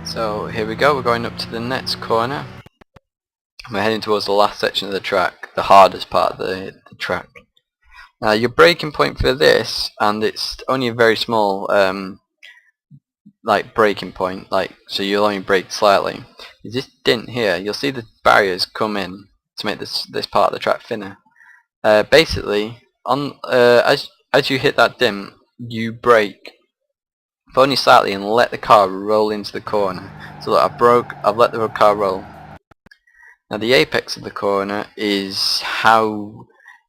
So here we go, we're going up to the next corner. We're heading towards the last section of the track, the hardest part of the track. Now your braking point for this, and it's only a very small like braking point, like so you'll only brake slightly, is this dint here. You'll see the barriers come in to make this part of the track thinner. Basically, on as you hit that dint, you brake but only slightly and let the car roll into the corner. So look, I've let the car roll. Now the apex of the corner is how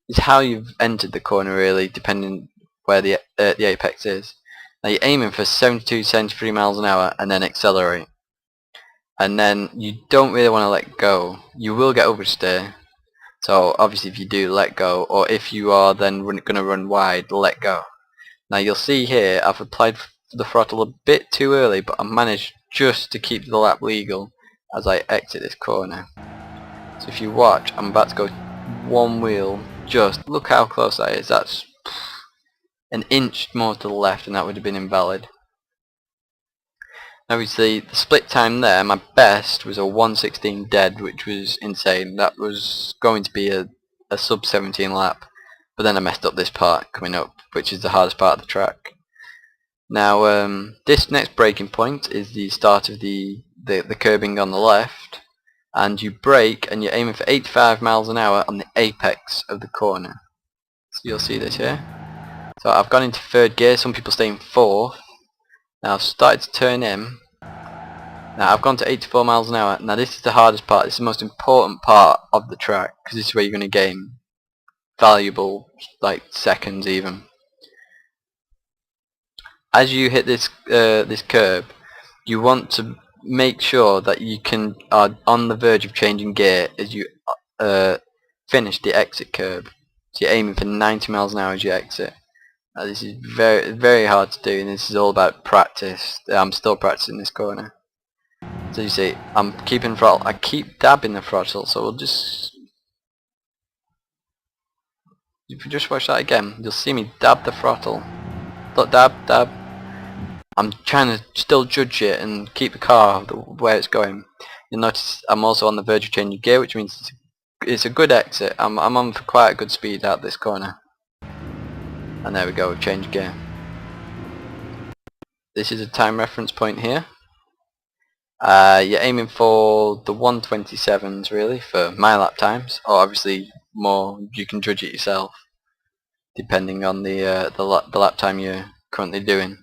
you've entered the corner, really, depending where the apex is. Now you're aiming for 72, 73 miles an hour and then accelerate. And then you don't really want to let go. You will get oversteer. So obviously if you do, let go, or if you are then going to run wide, let go. Now you'll see here I've applied the throttle a bit too early, but I managed just to keep the lap legal as I exit this corner. So if you watch, I'm about to go one wheel, just look how close that is. That's an inch more to the left and that would have been invalid. Obviously the split time there, my best was a 1:16 dead, which was insane. That was going to be a sub 17 lap, but then I messed up this part coming up, which is the hardest part of the track. Now this next braking point is the start of the curbing on the left, and you brake and you're aiming for 85 miles an hour on the apex of the corner. So you'll see this here. So I've gone into third gear, some people stay in fourth. Now I've started to turn in. Now I've gone to 84 miles an hour. Now this is the hardest part, this is the most important part of the track, because this is where you're going to gain valuable, like, seconds even. As you hit this this curb, you want to make sure that you are on the verge of changing gear as you finish the exit curb. So you're aiming for 90 miles an hour as you exit. Now this is very hard to do, and this is all about practice. I'm still practicing this corner. So you see, I'm keeping throttle. I keep dabbing the throttle, so we'll just... If you just watch that again, you'll see me dab the throttle. Look, dab, dab. I'm trying to still judge it and keep the car where it's going. You'll notice I'm also on the verge of changing gear, which means it's a good exit. I'm on for quite a good speed out this corner. And there we go, we've changed gear. This is a time reference point here. You're aiming for the 1:27s really for my lap times, or obviously more, you can judge it yourself depending on the lap time you're currently doing.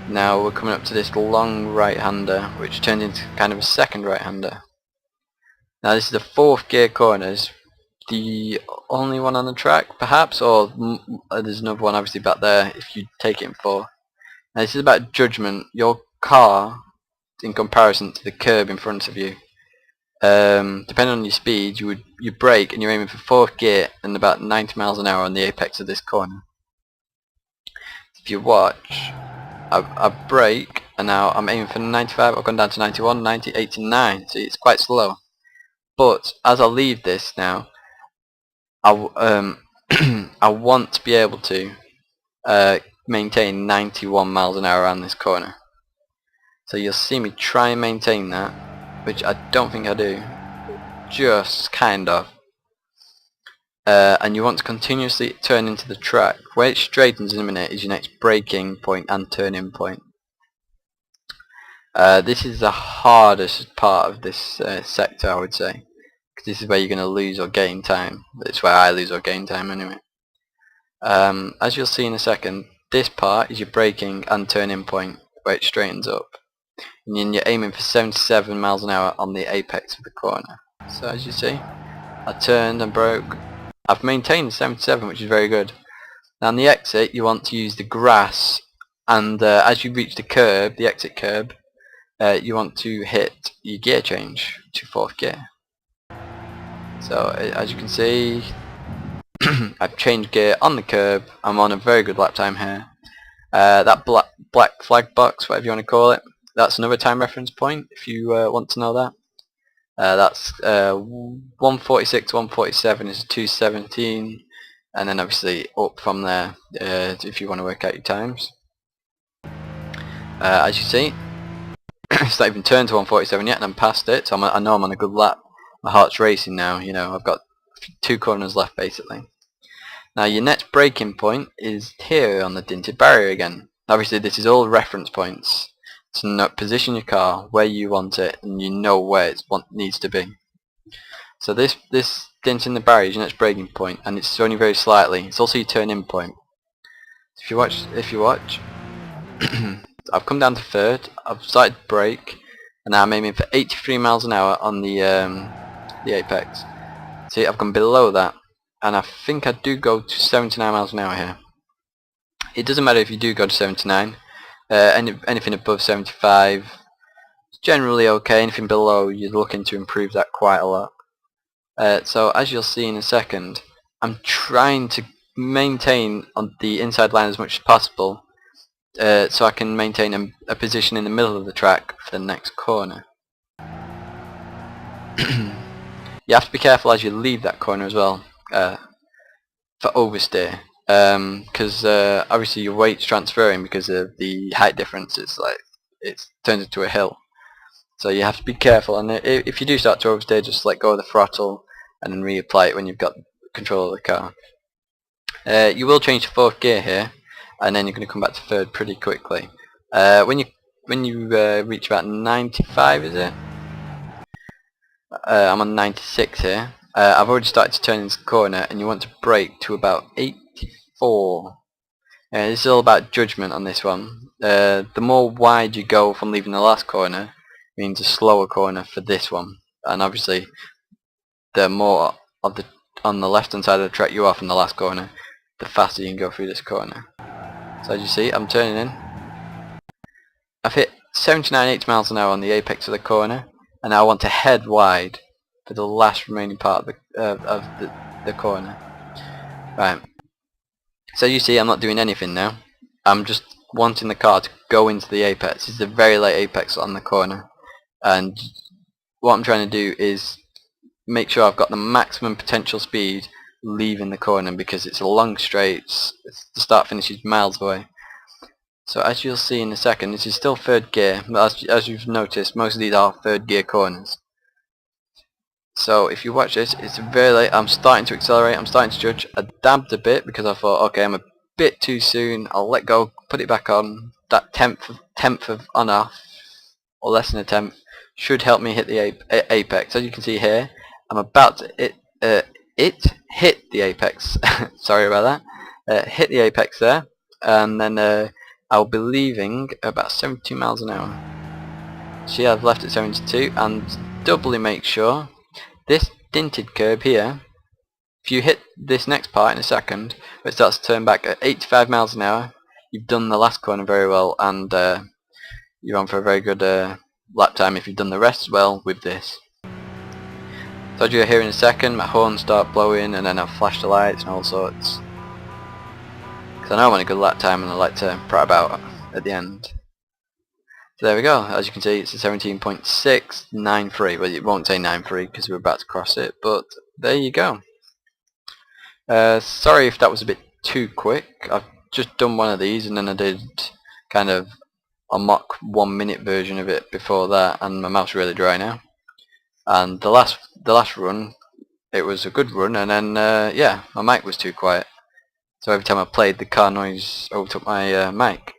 Now we're coming up to this long right-hander, which turns into kind of a second right-hander. Now this is the fourth gear corners, the only one on the track perhaps, or there's another one obviously back there if you take it in fourth. Now this is about judgment. Your car, in comparison to the curb in front of you, depending on your speed, you brake and you're aiming for fourth gear and about 90 miles an hour on the apex of this corner. If you watch, I brake and now I'm aiming for 95. I've gone down to 91, 90, 89. See, it's quite slow. But as I leave this now, I want to be able to maintain 91 miles an hour around this corner. So you'll see me try and maintain that, which I don't think I do, just kind of. And you want to continuously turn into the track. Where it straightens in a minute is your next braking point and turn-in point. This is the hardest part of this sector, I would say, because this is where you're going to lose or gain time. It's where I lose or gain time anyway. As you'll see in a second, this part is your braking and turn-in point, where it straightens up. And then you're aiming for 77 miles an hour on the apex of the corner. So as you see, I turned and broke. I've maintained 77, which is very good. Now on the exit, you want to use the grass, and as you reach the curb, the exit curb, you want to hit your gear change to fourth gear. So as you can see, I've changed gear on the curb. I'm on a very good lap time here. That black flag box, whatever you want to call it, that's another time reference point if you want to know that. That's 1:46, 1:47 is 2:17, and then obviously up from there if you want to work out your times. As you see, It's not even turned to 147 yet and I'm past it, so I know I'm on a good lap. My heart's racing now, you know, I've got 2 corners left basically. Now your next braking point is here on the dinted barrier again. Obviously this is all reference points. So position your car where you want it and you know where it needs to be. So this dent in the barrier is your next braking point and it's only very slightly. It's also your turn-in point. If you watch, I've come down to third, I've started to brake, and now I'm aiming for 83 miles an hour on the apex. See, I've gone below that, and I think I do go to 79 miles an hour here. It doesn't matter if you do go to 79, anything above 75 is generally okay, anything below you're looking to improve that quite a lot. So as you'll see in a second, I'm trying to maintain on the inside line as much as possible, so I can maintain a position in the middle of the track for the next corner. You have to be careful as you leave that corner as well, for oversteer, because obviously your weight's transferring because of the height difference. It's turned into a hill, so you have to be careful. And if you do start to oversteer, just let go of the throttle and then reapply it when you've got control of the car. You will change to 4th gear here, and then you're going to come back to 3rd pretty quickly. When you reach about 95, is it? I'm on 96 here. I've already started to turn into the corner, and you want to brake to about 84. This is all about judgment on this one. The more wide you go from leaving the last corner means a slower corner for this one, and obviously the more on the left hand side of the track you are from the last corner, the faster you can go through this corner. So as you see, I'm turning in. I've hit 79-80 miles an hour on the apex of the corner, and I want to head wide for the last remaining part of the corner. Right. So you see, I'm not doing anything now. I'm just wanting the car to go into the apex. This is a very late apex on the corner, and what I'm trying to do is make sure I've got the maximum potential speed leaving the corner, because it's a long straight. The start finish is miles away. So as you'll see in a second, this is still 3rd gear, but as you've noticed, most of these are 3rd gear corners. So if you watch this, it's very late. I'm starting to accelerate, I'm starting to judge. I dabbed a bit because I thought, okay, I'm a bit too soon, I'll let go, put it back on. That tenth of on off, or less than a tenth, should help me hit the apex. As you can see here, I'm about to hit the apex. Sorry about that. Hit the apex there, and then I'll be leaving about 72 miles an hour. See, I've left at 72, and doubly make sure this dinted curb here, if you hit this next part in a second, where it starts to turn back at 85 miles an hour, you've done the last corner very well, and you're on for a very good lap time if you've done the rest well with this. So as you'll hear in a second, my horns start blowing, and then I've flashed the lights and all sorts. Because I know I'm on a good lap time and I like to prat about at the end. So there we go. As you can see, it's a 17.693. Well, it won't say 93 because we're about to cross it, but there you go. Sorry if that was a bit too quick. I've just done one of these, and then I did kind of a mock 1 minute version of it before that, and my mouth's really dry now. And the last run, it was a good run, and then yeah, my mic was too quiet. So every time I played, the car noise overtook my mic.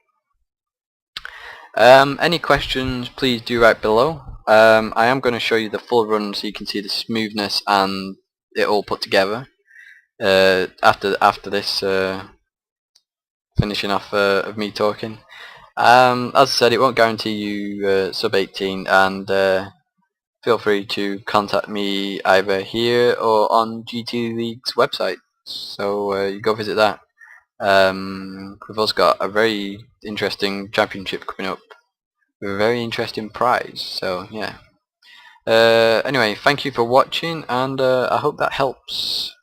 Any questions, please do write below. I am going to show you the full run so you can see the smoothness and it all put together after this finishing off of me talking. As I said, it won't guarantee you sub 18, and feel free to contact me either here or on GT League's website, so you go visit that. We've also got a very interesting championship coming up with a very interesting prize, so yeah. Anyway, thank you for watching, and I hope that helps.